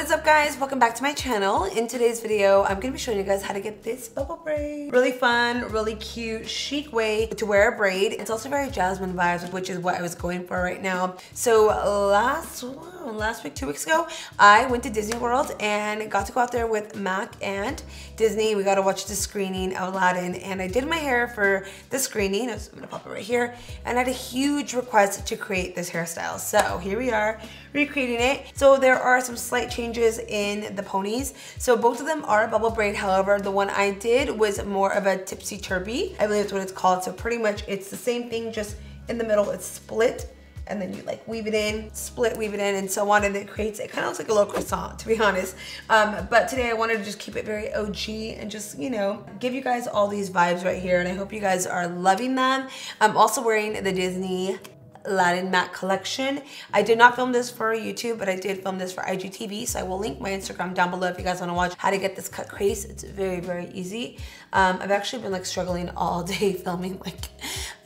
What is up, guys? Welcome back to my channel. In today's video, I'm gonna be showing you guys how to get this bubble braid. Really fun, really cute, chic way to wear a braid. It's also very jasmine vibes, which is what I was going for right now. So last week, 2 weeks ago, I went to Disney World and got to go out there with Mac and Disney. We got to watch the screening of Aladdin, and I did my hair for the screening. I'm gonna pop it right here, and I had a huge request to create this hairstyle. So here we are, recreating it. So there are some slight changes in the ponies. So both of them are bubble braid. However, the one I did was more of a tipsy turvy, I believe that's what it's called. So pretty much it's the same thing, just in the middle it's split, and then you like weave it in, split, weave it in, and so on, and it creates, it kind of looks like a little croissant, to be honest. But today I wanted to just keep it very OG and just, you know, give you guys all these vibes right here, and I hope you guys are loving them. I'm also wearing the Disney Aladdin matte collection. I did not film this for YouTube, but I did film this for IGTV, so I will link my Instagram down below if you guys want to watch how to get this cut crease. It's very, very easy. I've actually been like struggling all day filming. Like,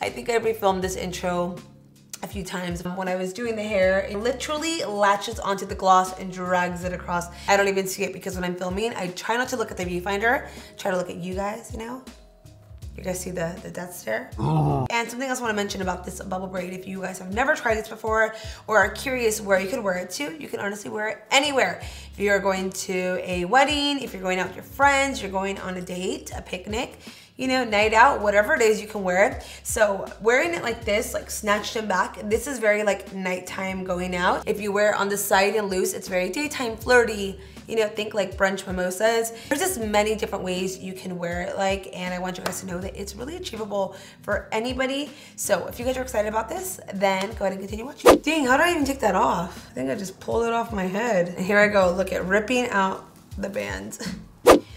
I think I refilmed this intro a few times. When I was doing the hair, it literally latches onto the gloss and drags it across. I don't even see it because when I'm filming, I try not to look at the viewfinder, try to look at you guys, you know? You guys see the death stare? Oh. And something else I want to mention about this bubble braid, if you guys have never tried this before or are curious where you could wear it to, you can honestly wear it anywhere. If you're going to a wedding, if you're going out with your friends, you're going on a date, a picnic, you know, night out, whatever it is, you can wear it. So wearing it like this, like snatched and back, this is very like nighttime going out. If you wear it on the side and loose, it's very daytime flirty. You know, think like brunch mimosas. There's just many different ways you can wear it like, and I want you guys to know that it's really achievable for anybody. So if you guys are excited about this, then go ahead and continue watching. Dang, how do I even take that off? I think I just pulled it off my head. And here I go, look at ripping out the bands.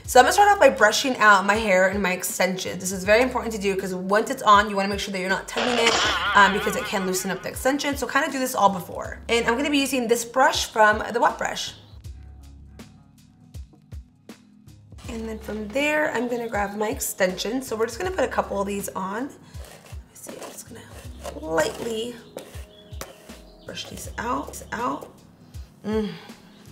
So I'm gonna start off by brushing out my hair and my extensions. This is very important to do because once it's on, you wanna make sure that you're not tugging it because it can loosen up the extension. So kind of do this all before. And I'm gonna be using this brush from the wet brush. And then from there, I'm gonna grab my extension. So we're just gonna put a couple of these on. Let me see, I'm just gonna lightly brush these out.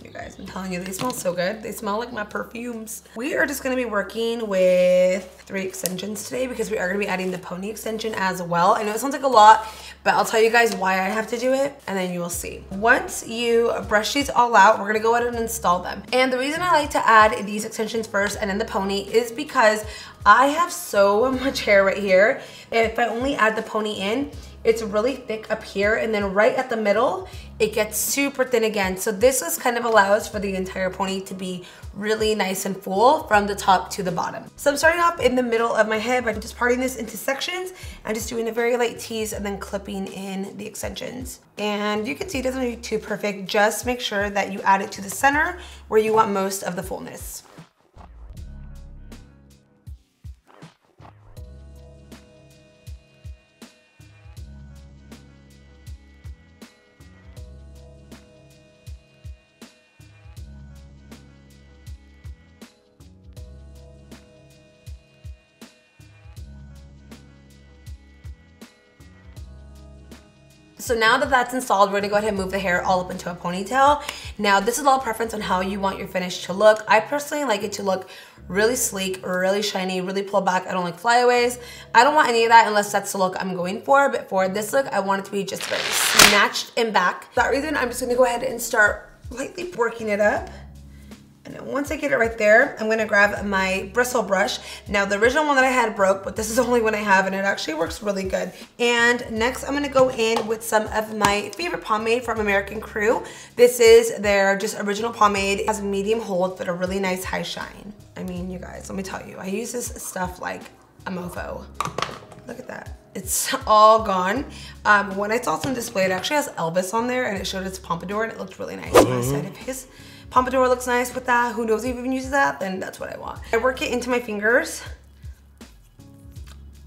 You guys, I'm telling you, they smell so good. They smell like my perfumes. We are just gonna be working with 3 extensions today because we are gonna be adding the pony extension as well. I know it sounds like a lot, but I'll tell you guys why I have to do it, and then you will see. Once you brush these all out, we're gonna go ahead and install them. And the reason I like to add these extensions first and then the pony is because I have so much hair right here. If I only add the pony in, it's really thick up here, and then right at the middle, it gets super thin again. So this just kind of allows for the entire pony to be really nice and full from the top to the bottom. So I'm starting off in the middle of my head by just parting this into sections and just doing a very light tease and then clipping in the extensions. And you can see it doesn't look too perfect. Just make sure that you add it to the center where you want most of the fullness. So now that that's installed, we're gonna go ahead and move the hair all up into a ponytail. Now this is all preference on how you want your finish to look. I personally like it to look really sleek, really shiny, really pulled back. I don't like flyaways. I don't want any of that unless that's the look I'm going for. But for this look, I want it to be just very snatched and back. For that reason, I'm just gonna go ahead and start lightly working it up. And then once I get it right there, I'm gonna grab my bristle brush. Now the original one that I had broke, but this is the only one I have, and it actually works really good. And next I'm gonna go in with some of my favorite pomade from American Crew. This is their just original pomade. It has a medium hold but a really nice high shine. I mean, you guys, let me tell you, I use this stuff like a mofo. Look at that. It's all gone. When I saw it on display, it actually has Elvis on there, and it showed its pompadour, and it looked really nice. So I said, if his pompadour looks nice with that, who knows if he even uses that, then that's what I want. I work it into my fingers.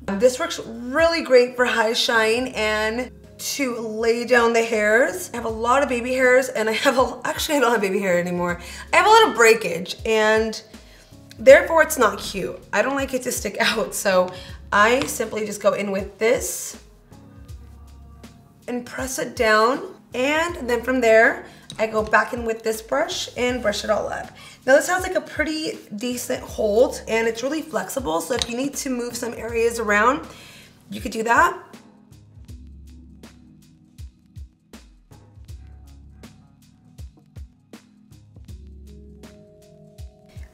This works really great for high shine and to lay down the hairs. I have a lot of baby hairs, and actually I don't have baby hair anymore. I have a lot of breakage, and therefore it's not cute. I don't like it to stick out, so I simply just go in with this and press it down, and then from there I go back in with this brush and brush it all up. Now this has like a pretty decent hold and it's really flexible. So if you need to move some areas around, you could do that.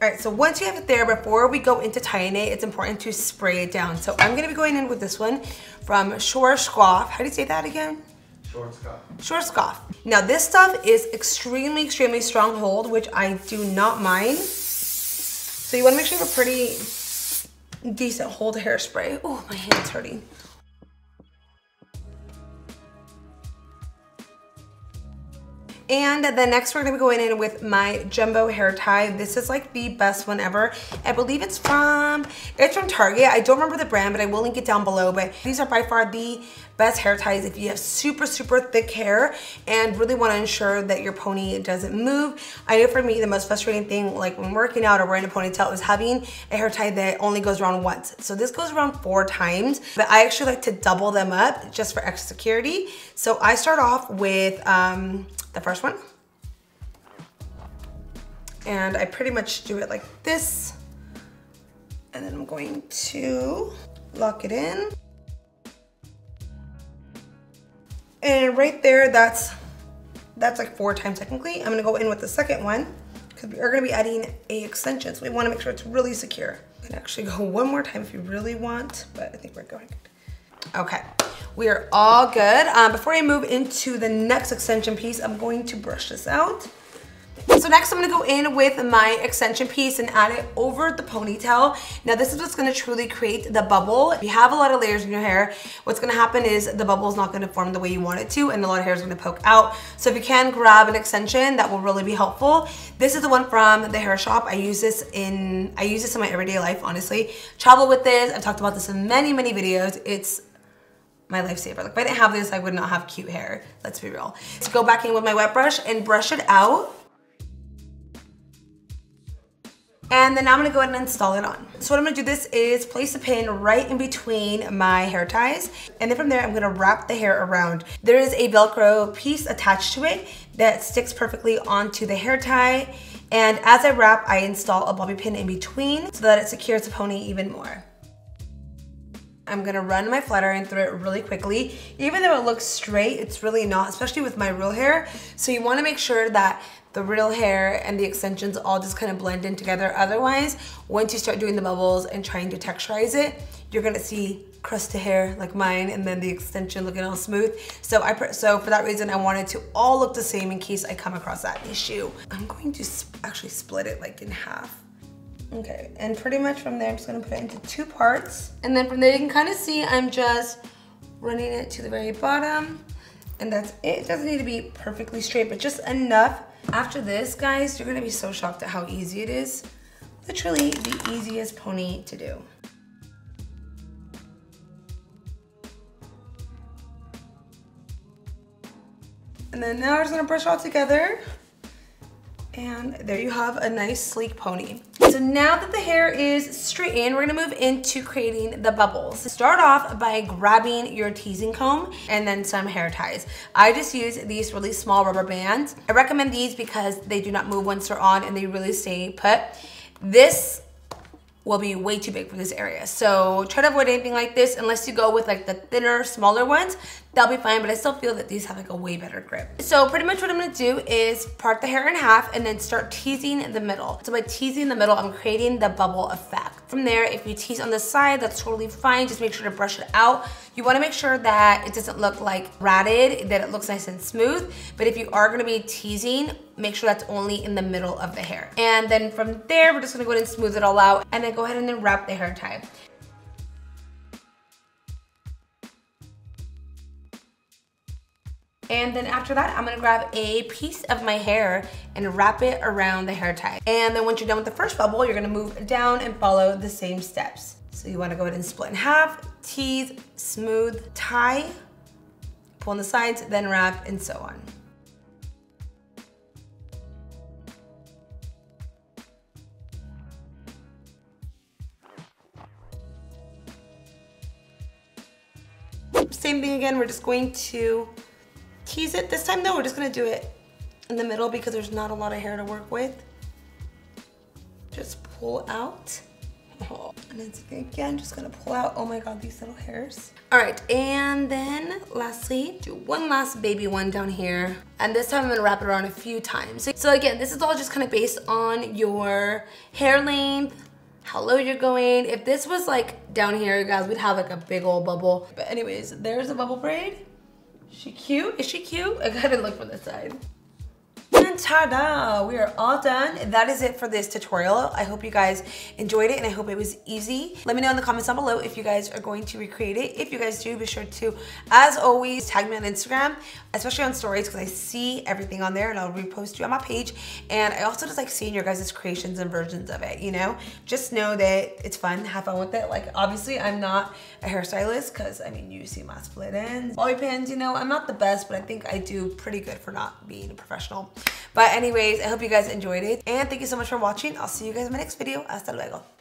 All right, so once you have it there, before we go into tying it, it's important to spray it down. So I'm gonna be going in with this one from Schwarzkopf. How do you say that again? Schwarzkopf. Now this stuff is extremely, extremely strong hold, which I do not mind. So you wanna make sure you have a pretty decent hold hairspray. Oh, my hand's hurting. And then next we're gonna be going in with my jumbo hair tie. This is like the best one ever. I believe it's from Target. I don't remember the brand, but I will link it down below. But these are by far the best hair ties if you have super, super thick hair and really wanna ensure that your pony doesn't move. I know for me, the most frustrating thing, like when working out or wearing a ponytail, is having a hair tie that only goes around once. So this goes around 4 times, but I actually like to double them up just for extra security. So I start off with, the first one. And I pretty much do it like this. And then I'm going to lock it in. And right there, that's like 4 times technically. I'm gonna go in with the second one because we are gonna be adding a extension. So we wanna make sure it's really secure. You can actually go one more time if you really want, but I think we're going good. Okay. We are all good. Before I move into the next extension piece, I'm going to brush this out. So next I'm gonna go in with my extension piece and add it over the ponytail. Now this is what's gonna truly create the bubble. If you have a lot of layers in your hair, what's gonna happen is the bubble is not gonna form the way you want it to and a lot of hair is gonna poke out. So if you can grab an extension, that will really be helpful. This is the one from the hair shop. I use this in my everyday life, honestly. Travel with this. I've talked about this in many, many videos. It's my lifesaver. Like if I didn't have this, I would not have cute hair. Let's be real. So go back in with my wet brush and brush it out. And then now I'm gonna go ahead and install it on. So what I'm gonna do this is place a pin right in between my hair ties. And then from there, I'm gonna wrap the hair around. There is a Velcro piece attached to it that sticks perfectly onto the hair tie. And as I wrap, I install a bobby pin in between so that it secures the pony even more. I'm gonna run my flat iron through it really quickly. Even though it looks straight, it's really not, especially with my real hair. So you wanna make sure that the real hair and the extensions all just kind of blend in together. Otherwise, once you start doing the bubbles and trying to texturize it, you're gonna see crusted hair like mine and then the extension looking all smooth. So for that reason, I want it to all look the same in case I come across that issue. I'm going to actually split it like in half. Okay, and pretty much from there, I'm just gonna put it into 2 parts. And then from there, you can kind of see I'm just running it to the very bottom. And that's it. It doesn't need to be perfectly straight, but just enough. After this, guys, you're gonna be so shocked at how easy it is. Literally the easiest pony to do. And then now we're just gonna brush all together. And there you have a nice sleek pony. So now that the hair is straightened, we're gonna move into creating the bubbles. Start off by grabbing your teasing comb and then some hair ties. I just use these really small rubber bands. I recommend these because they do not move once they're on and they really stay put. This will be way too big for this area. So try to avoid anything like this unless you go with like the thinner, smaller ones. That'll be fine, but I still feel that these have like a way better grip. So pretty much what I'm gonna do is part the hair in half and then start teasing the middle. So by teasing the middle, I'm creating the bubble effect. From there, if you tease on the side, that's totally fine. Just make sure to brush it out. You wanna make sure that it doesn't look like ratted, that it looks nice and smooth. But if you are gonna be teasing, make sure that's only in the middle of the hair. And then from there, we're just gonna go ahead and smooth it all out and then go ahead and then wrap the hair tie. And then after that, I'm gonna grab a piece of my hair and wrap it around the hair tie. And then once you're done with the first bubble, you're gonna move down and follow the same steps. So you wanna go ahead and split in half, tease, smooth, tie, pull on the sides, then wrap, and so on. Same thing again, we're just going to tease it. This time though, we're just gonna do it in the middle because there's not a lot of hair to work with. Just pull out. Oh, and it's again just gonna pull out. Oh my god, these little hairs. All right, and then lastly, do one last baby one down here. And this time I'm gonna wrap it around a few times. So again, this is all just kind of based on your hair length, how low you're going. If this was like down here, you guys, we'd have like a big old bubble. But anyways, there's a bubble braid. Is she cute? Is she cute? I gotta look from the side. And ta-da, we are all done. That is it for this tutorial. I hope you guys enjoyed it and I hope it was easy. Let me know in the comments down below if you guys are going to recreate it. If you guys do, be sure to, as always, tag me on Instagram, especially on stories, because I see everything on there and I'll repost you on my page. And I also just like seeing your guys' creations and versions of it, you know? Just know that it's fun, have fun with it. Like, obviously, I'm not a hairstylist because, I mean, you see my split ends. Bobby pins, you know, I'm not the best, but I think I do pretty good for not being a professional. But anyways, I hope you guys enjoyed it. And thank you so much for watching. I'll see you guys in my next video. Hasta luego.